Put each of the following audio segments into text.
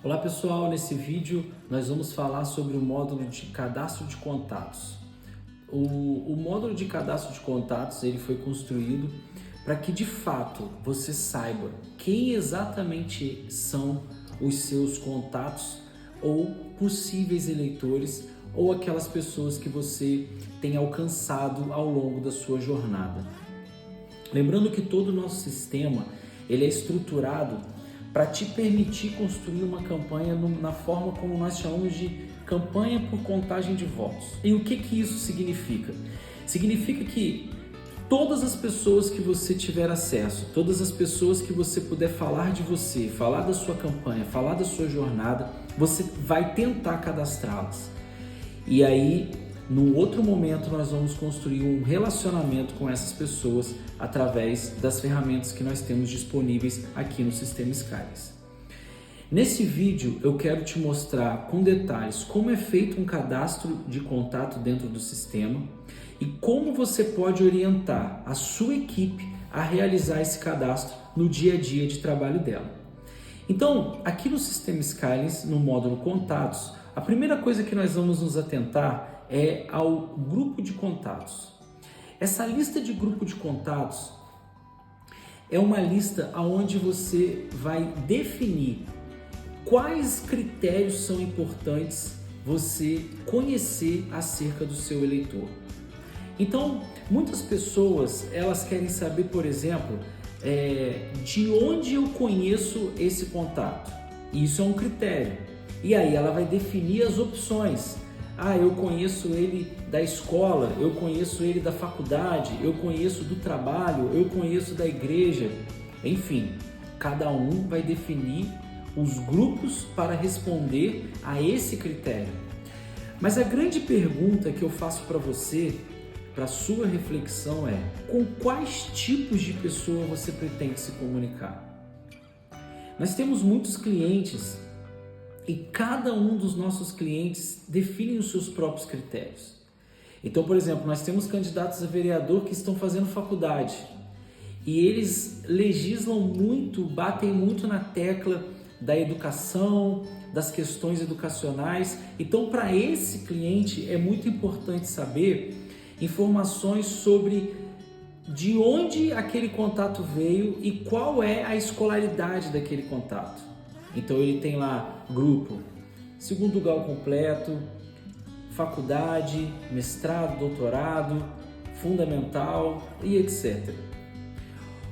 Olá pessoal, nesse vídeo nós vamos falar sobre o módulo de cadastro de contatos. O módulo de cadastro de contatos ele foi construído para que de fato você saiba quem exatamente são os seus contatos ou possíveis eleitores ou aquelas pessoas que você tem alcançado ao longo da sua jornada. Lembrando que todo o nosso sistema ele é estruturado para te permitir construir uma campanha na forma como nós chamamos de campanha por contagem de votos. E o que isso significa? Significa que todas as pessoas que você tiver acesso, todas as pessoas que você puder falar de você, falar da sua campanha, falar da sua jornada, você vai tentar cadastrá-las. E aí, num outro momento, nós vamos construir um relacionamento com essas pessoas através das ferramentas que nós temos disponíveis aqui no Sistema Skylies. Nesse vídeo, eu quero te mostrar com detalhes como é feito um cadastro de contato dentro do sistema e como você pode orientar a sua equipe a realizar esse cadastro no dia a dia de trabalho dela. Então, aqui no Sistema Skylies, no módulo Contatos, a primeira coisa que nós vamos nos atentar é ao grupo de contatos. Essa lista de grupo de contatos é uma lista onde você vai definir quais critérios são importantes você conhecer acerca do seu eleitor. Então, muitas pessoas elas querem saber, por exemplo, de onde eu conheço esse contato. Isso é um critério. E aí ela vai definir as opções. Eu conheço ele da escola, eu conheço ele da faculdade, eu conheço do trabalho, eu conheço da igreja. Enfim, cada um vai definir os grupos para responder a esse critério. Mas a grande pergunta que eu faço para você, para sua reflexão é: com quais tipos de pessoa você pretende se comunicar? Nós temos muitos clientes e cada um dos nossos clientes define os seus próprios critérios. Então, por exemplo, nós temos candidatos a vereador que estão fazendo faculdade e eles legislam muito, batem muito na tecla da educação, das questões educacionais. Então, para esse cliente é muito importante saber informações sobre de onde aquele contato veio e qual é a escolaridade daquele contato. Então ele tem lá grupo, segundo grau completo, faculdade, mestrado, doutorado, fundamental e etc.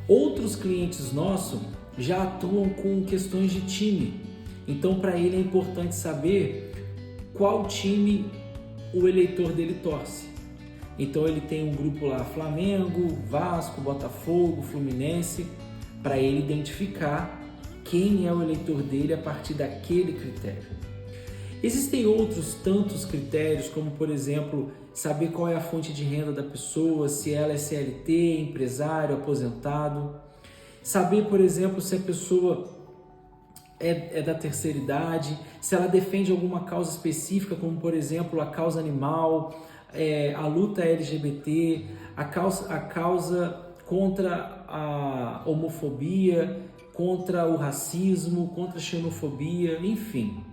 Outros clientes nossos já atuam com questões de time. Então para ele é importante saber qual time o eleitor dele torce. Então ele tem um grupo lá, Flamengo, Vasco, Botafogo, Fluminense, para ele identificar quem é o eleitor dele a partir daquele critério. Existem outros tantos critérios, como por exemplo, saber qual é a fonte de renda da pessoa, se ela é CLT, empresário, aposentado. Saber, por exemplo, se a pessoa é da terceira idade, se ela defende alguma causa específica, como por exemplo a causa animal, a luta LGBT, a causa contra a homofobia, contra o racismo, contra a xenofobia, enfim.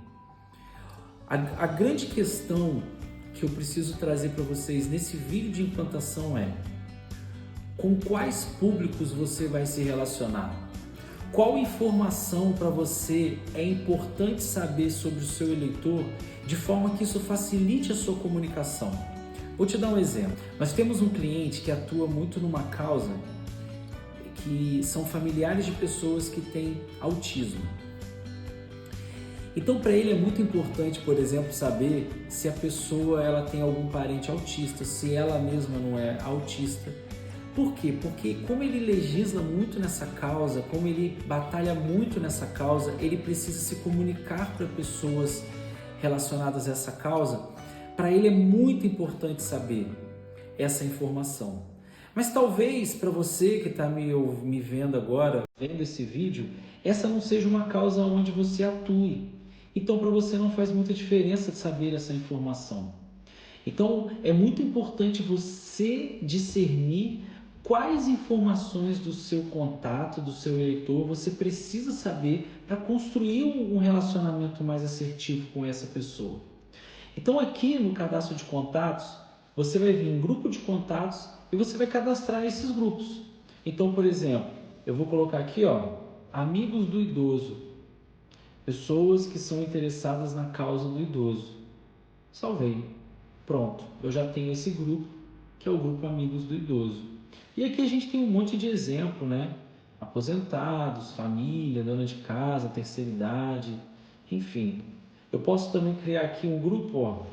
A grande questão que eu preciso trazer para vocês nesse vídeo de implantação é: com quais públicos você vai se relacionar? Qual informação para você é importante saber sobre o seu eleitor de forma que isso facilite a sua comunicação? Vou te dar um exemplo. Nós temos um cliente que atua muito numa causa que são familiares de pessoas que têm autismo. Então, para ele é muito importante, por exemplo, saber se a pessoa ela tem algum parente autista, se ela mesma não é autista. Por quê? Porque como ele legisla muito nessa causa, como ele batalha muito nessa causa, ele precisa se comunicar para pessoas relacionadas a essa causa. Para ele é muito importante saber essa informação. Mas talvez para você que está me vendo agora, vendo esse vídeo, essa não seja uma causa onde você atue. Então para você não faz muita diferença saber essa informação. Então é muito importante você discernir quais informações do seu contato, do seu eleitor, você precisa saber para construir um relacionamento mais assertivo com essa pessoa. Então aqui no cadastro de contatos, você vai vir em grupo de contatos e você vai cadastrar esses grupos. Então, por exemplo, eu vou colocar aqui, amigos do idoso, pessoas que são interessadas na causa do idoso. Salvei. Pronto, eu já tenho esse grupo, que é o grupo Amigos do Idoso. E aqui a gente tem um monte de exemplo, né? Aposentados, família, dona de casa, terceira idade, enfim. Eu posso também criar aqui um grupo,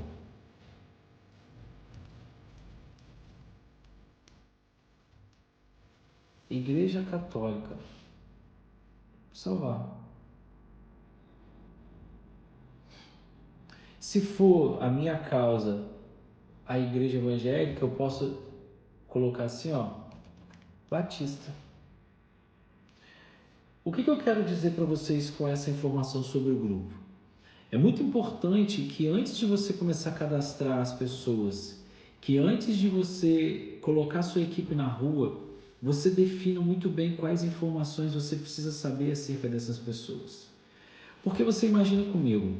Igreja Católica. Salvar. Se for a minha causa a igreja evangélica, eu posso colocar assim, Batista. O que eu quero dizer para vocês com essa informação sobre o grupo? É muito importante que antes de você começar a cadastrar as pessoas, que antes de você colocar sua equipe na rua, você defina muito bem quais informações você precisa saber acerca dessas pessoas. Porque você imagina comigo,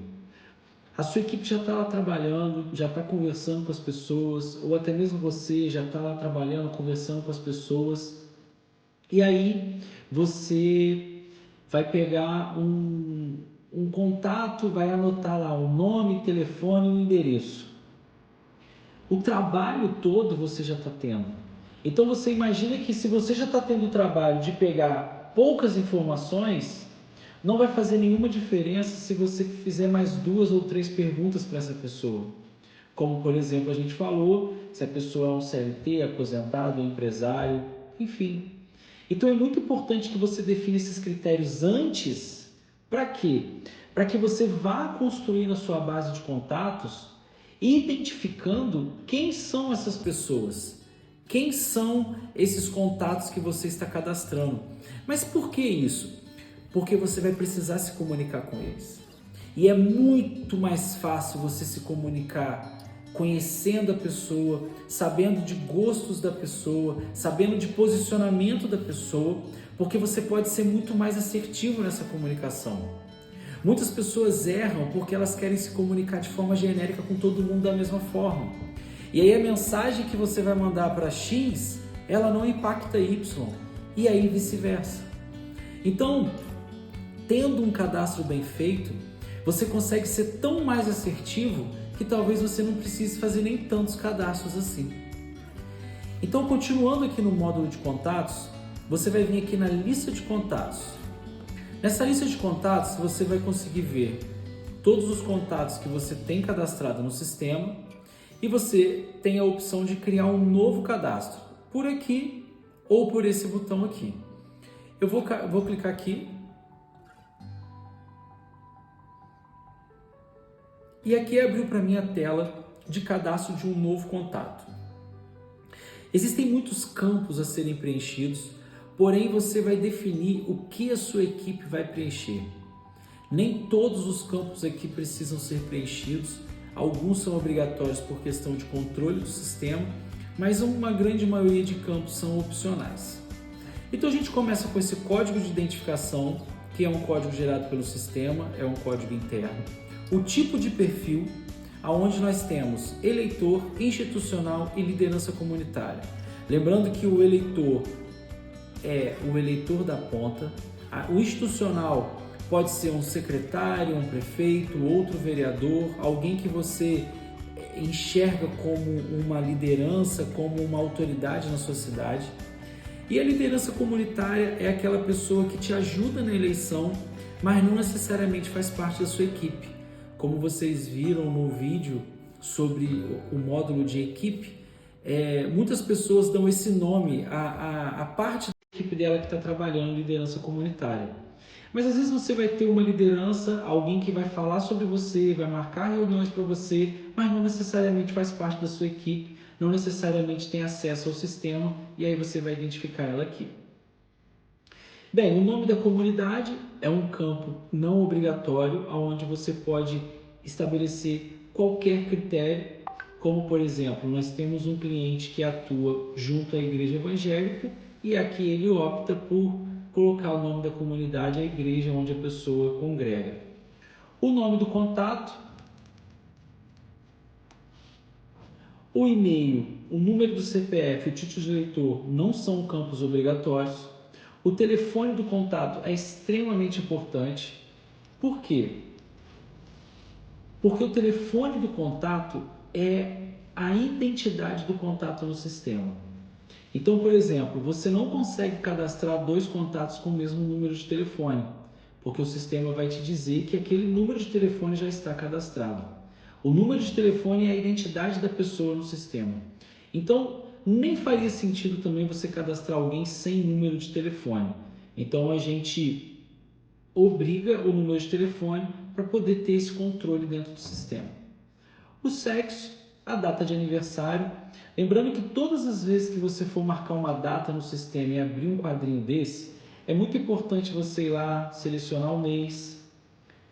a sua equipe já está lá trabalhando, já está conversando com as pessoas, ou até mesmo você já está lá trabalhando, conversando com as pessoas, e aí você vai pegar um contato, vai anotar lá o nome, telefone e o endereço. O trabalho todo você já está tendo. Então você imagina que se você já está tendo o trabalho de pegar poucas informações, não vai fazer nenhuma diferença se você fizer mais 2 ou 3 perguntas para essa pessoa. Como, por exemplo, a gente falou, se a pessoa é um CLT, aposentado, empresário, enfim. Então é muito importante que você defina esses critérios antes. Para quê? Para que você vá construir a sua base de contatos, identificando quem são essas pessoas. Quem são esses contatos que você está cadastrando. Mas por que isso? Porque você vai precisar se comunicar com eles. E é muito mais fácil você se comunicar conhecendo a pessoa, sabendo de gostos da pessoa, sabendo de posicionamento da pessoa, porque você pode ser muito mais assertivo nessa comunicação. Muitas pessoas erram porque elas querem se comunicar de forma genérica com todo mundo da mesma forma. E aí a mensagem que você vai mandar para X, ela não impacta Y, e aí vice-versa. Então, tendo um cadastro bem feito, você consegue ser tão mais assertivo que talvez você não precise fazer nem tantos cadastros assim. Então, continuando aqui no módulo de contatos, você vai vir aqui na lista de contatos. Nessa lista de contatos, você vai conseguir ver todos os contatos que você tem cadastrado no sistema e você tem a opção de criar um novo cadastro, por aqui ou por esse botão aqui. Eu vou clicar aqui. E aqui abriu para mim a tela de cadastro de um novo contato. Existem muitos campos a serem preenchidos, porém você vai definir o que a sua equipe vai preencher. Nem todos os campos aqui precisam ser preenchidos, alguns são obrigatórios por questão de controle do sistema, mas uma grande maioria de campos são opcionais. Então a gente começa com esse código de identificação, que é um código gerado pelo sistema, é um código interno. O tipo de perfil, onde nós temos eleitor, institucional e liderança comunitária. Lembrando que o eleitor é o eleitor da ponta, o institucional pode ser um secretário, um prefeito, outro vereador, alguém que você enxerga como uma liderança, como uma autoridade na sua cidade. E a liderança comunitária é aquela pessoa que te ajuda na eleição, mas não necessariamente faz parte da sua equipe. Como vocês viram no vídeo sobre o módulo de equipe, muitas pessoas dão esse nome à parte da equipe dela que está trabalhando liderança comunitária. Mas às vezes você vai ter uma liderança, alguém que vai falar sobre você, vai marcar reuniões para você, mas não necessariamente faz parte da sua equipe, não necessariamente tem acesso ao sistema, e aí você vai identificar ela aqui. Bem, o nome da comunidade é um campo não obrigatório, onde você pode estabelecer qualquer critério, como por exemplo, nós temos um cliente que atua junto à igreja evangélica e aqui ele opta por colocar o nome da comunidade, a igreja onde a pessoa congrega. O nome do contato, o e-mail, o número do CPF, o título de eleitor não são campos obrigatórios. O telefone do contato é extremamente importante. Por quê? Porque o telefone do contato é a identidade do contato no sistema. Então, por exemplo, você não consegue cadastrar 2 contatos com o mesmo número de telefone, porque o sistema vai te dizer que aquele número de telefone já está cadastrado. O número de telefone é a identidade da pessoa no sistema. Então, nem faria sentido também você cadastrar alguém sem número de telefone. Então, a gente obriga o número de telefone para poder ter esse controle dentro do sistema. O sexo, a data de aniversário. Lembrando que todas as vezes que você for marcar uma data no sistema e abrir um quadrinho desse, é muito importante você ir lá, selecionar o mês,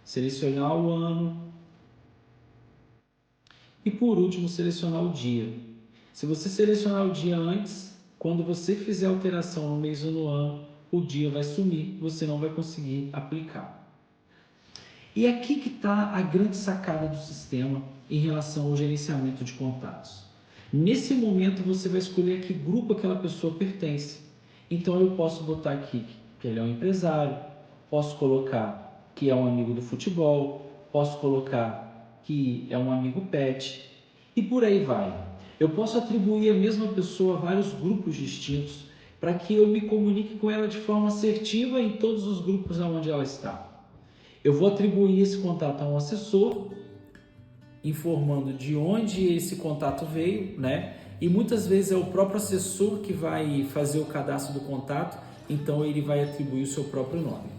selecionar o ano e por último selecionar o dia. Se você selecionar o dia antes, quando você fizer alteração no mês ou no ano, o dia vai sumir, você não vai conseguir aplicar. E aqui que está a grande sacada do sistema em relação ao gerenciamento de contatos. Nesse momento você vai escolher a que grupo aquela pessoa pertence. Então eu posso botar aqui que ele é um empresário, posso colocar que é um amigo do futebol, posso colocar que é um amigo pet e por aí vai. Eu posso atribuir a mesma pessoa a vários grupos distintos para que eu me comunique com ela de forma assertiva em todos os grupos onde ela está. Eu vou atribuir esse contato a um assessor, informando de onde esse contato veio, né? E muitas vezes é o próprio assessor que vai fazer o cadastro do contato, então ele vai atribuir o seu próprio nome.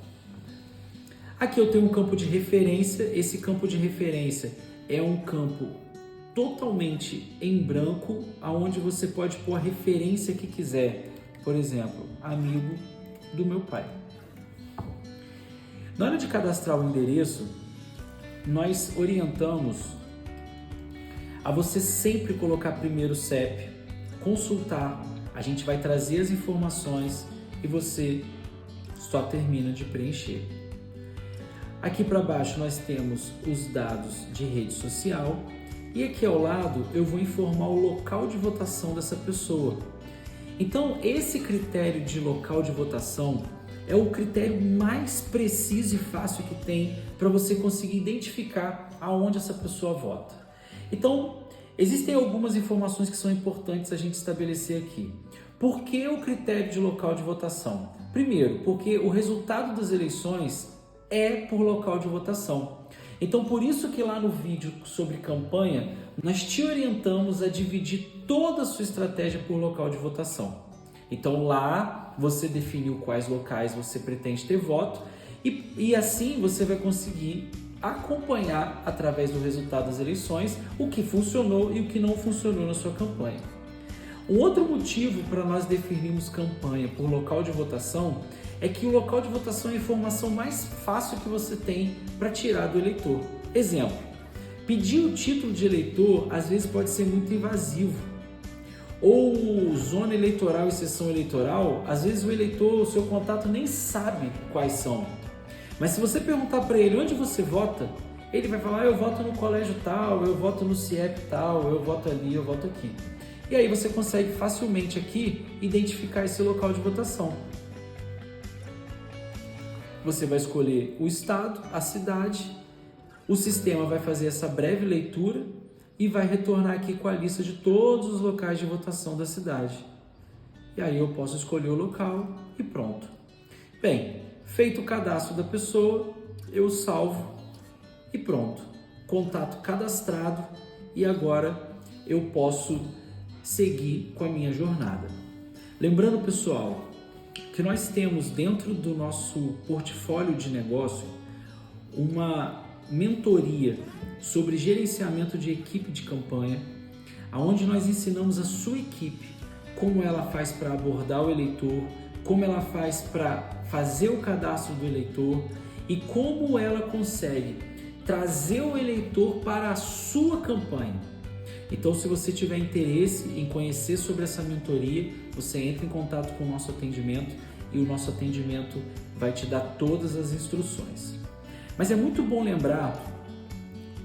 Aqui eu tenho um campo de referência. Esse campo de referência é um campo totalmente em branco, aonde você pode pôr a referência que quiser. Por exemplo, amigo do meu pai. Na hora de cadastrar o endereço, nós orientamos a você sempre colocar primeiro o CEP, consultar, a gente vai trazer as informações e você só termina de preencher. Aqui para baixo nós temos os dados de rede social e aqui ao lado eu vou informar o local de votação dessa pessoa. Então esse critério de local de votação é o critério mais preciso e fácil que tem para você conseguir identificar aonde essa pessoa vota. Então, existem algumas informações que são importantes a gente estabelecer aqui. Por que o critério de local de votação? Primeiro, porque o resultado das eleições é por local de votação. Então, por isso que lá no vídeo sobre campanha, nós te orientamos a dividir toda a sua estratégia por local de votação. Então, lá você definiu quais locais você pretende ter voto e assim você vai conseguir acompanhar através do resultado das eleições o que funcionou e o que não funcionou na sua campanha. Um outro motivo para nós definirmos campanha por local de votação é que o local de votação é a informação mais fácil que você tem para tirar do eleitor. Exemplo, pedir o título de eleitor às vezes pode ser muito invasivo. Ou zona eleitoral e sessão eleitoral, às vezes o eleitor, o seu contato nem sabe quais são. Mas se você perguntar para ele onde você vota, ele vai falar, eu voto no colégio tal, eu voto no CIEP tal, eu voto ali, eu voto aqui. E aí você consegue facilmente aqui identificar esse local de votação. Você vai escolher o estado, a cidade, o sistema vai fazer essa breve leitura e vai retornar aqui com a lista de todos os locais de votação da cidade. E aí eu posso escolher o local e pronto. Bem, feito o cadastro da pessoa, eu salvo e pronto. Contato cadastrado e agora eu posso seguir com a minha jornada. Lembrando, pessoal, que nós temos dentro do nosso portfólio de negócio uma mentoria sobre gerenciamento de equipe de campanha, onde nós ensinamos a sua equipe como ela faz para abordar o eleitor, como ela faz para fazer o cadastro do eleitor e como ela consegue trazer o eleitor para a sua campanha. Então, se você tiver interesse em conhecer sobre essa mentoria, você entra em contato com o nosso atendimento e o nosso atendimento vai te dar todas as instruções. Mas é muito bom lembrar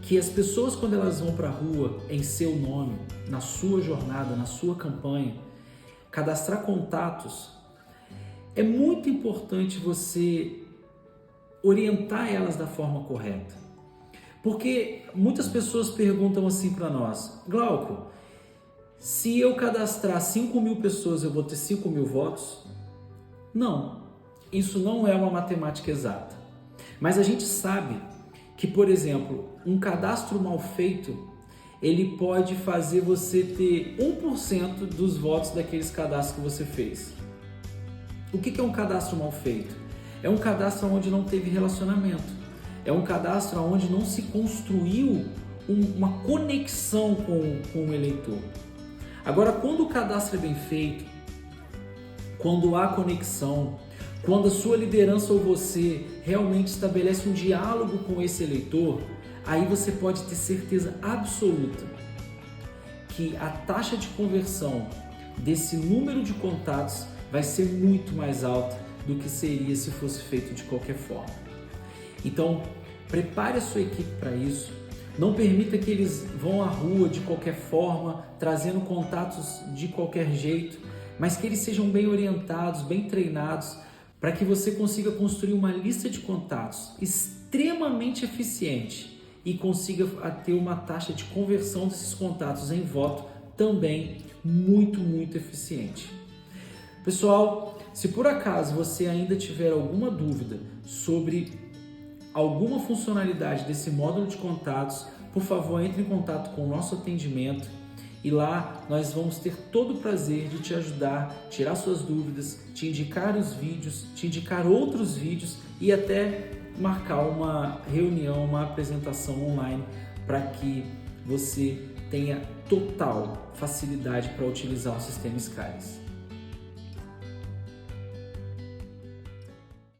que as pessoas, quando elas vão para a rua em seu nome, na sua jornada, na sua campanha, cadastrar contatos, é muito importante você orientar elas da forma correta. Porque muitas pessoas perguntam assim para nós: Glauco, se eu cadastrar 5.000 pessoas, eu vou ter 5.000 votos? Não, isso não é uma matemática exata. Mas a gente sabe que, por exemplo, um cadastro mal feito, ele pode fazer você ter 1% dos votos daqueles cadastros que você fez. O que é um cadastro mal feito? É um cadastro onde não teve relacionamento. É um cadastro onde não se construiu uma conexão com o eleitor. Agora, quando o cadastro é bem feito, quando há conexão, quando a sua liderança ou você realmente estabelece um diálogo com esse eleitor, aí você pode ter certeza absoluta que a taxa de conversão desse número de contatos vai ser muito mais alta do que seria se fosse feito de qualquer forma. Então, prepare a sua equipe para isso. Não permita que eles vão à rua de qualquer forma, trazendo contatos de qualquer jeito, mas que eles sejam bem orientados, bem treinados, para que você consiga construir uma lista de contatos extremamente eficiente e consiga ter uma taxa de conversão desses contatos em voto também muito eficiente. Pessoal, se por acaso você ainda tiver alguma dúvida sobre alguma funcionalidade desse módulo de contatos, por favor, entre em contato com o nosso atendimento e lá nós vamos ter todo o prazer de te ajudar, tirar suas dúvidas, te indicar os vídeos, te indicar outros vídeos e até marcar uma reunião, uma apresentação online para que você tenha total facilidade para utilizar o sistema Skyris.